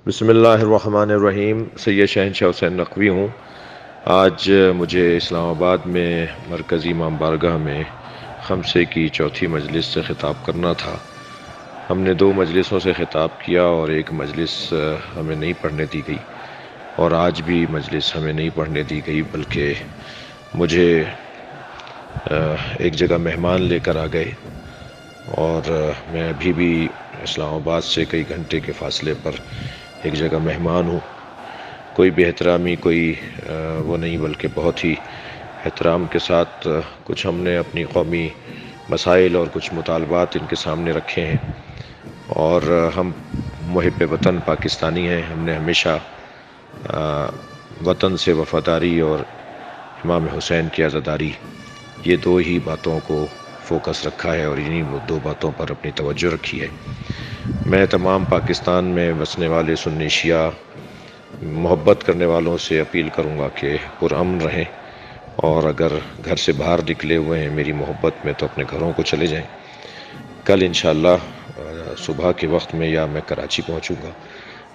بسم اللہ الرحمن الرحیم۔ سید شہنشاہ حسین نقوی ہوں۔ آج مجھے اسلام آباد میں مرکزی امام بارگاہ میں خمسے کی چوتھی مجلس سے خطاب کرنا تھا۔ ہم نے 2 مجلسوں سے خطاب کیا اور ایک مجلس ہمیں نہیں پڑھنے دی گئی، اور آج بھی مجلس ہمیں نہیں پڑھنے دی گئی، بلکہ مجھے ایک جگہ مہمان لے کر آ گئے، اور میں ابھی بھی اسلام آباد سے کئی گھنٹے کے فاصلے پر ایک جگہ مہمان ہوں۔ کوئی بے احترامی، کوئی وہ نہیں، بلکہ بہت ہی احترام کے ساتھ کچھ ہم نے اپنی قومی مسائل اور کچھ مطالبات ان کے سامنے رکھے ہیں، اور ہم محب وطن پاکستانی ہیں۔ ہم نے ہمیشہ وطن سے وفاداری اور امام حسین کی عزاداری، یہ 2 ہی باتوں کو فوکس رکھا ہے، اور انہی 2 باتوں پر اپنی توجہ رکھی ہے۔ میں تمام پاکستان میں بسنے والے سنی شیعہ محبت کرنے والوں سے اپیل کروں گا کہ پرامن رہیں، اور اگر گھر سے باہر نکلے ہوئے ہیں میری محبت میں تو اپنے گھروں کو چلے جائیں۔ کل انشاءاللہ صبح کے وقت میں یا میں کراچی پہنچوں گا،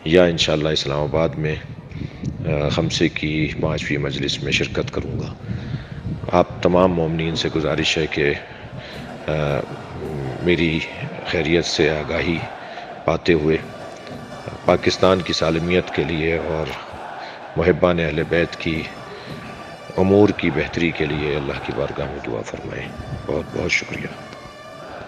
یا انشاءاللہ اسلام آباد میں خمسے کی 5ویں مجلس میں شرکت کروں گا۔ آپ تمام مومنین سے گزارش ہے کہ میری خیریت سے آگاہی پاتے ہوئے پاکستان کی سالمیت کے لیے اور محبان اہل بیت کی امور کی بہتری کے لیے اللہ کی بارگاہ میں دعا فرمائیں۔ بہت بہت شکریہ۔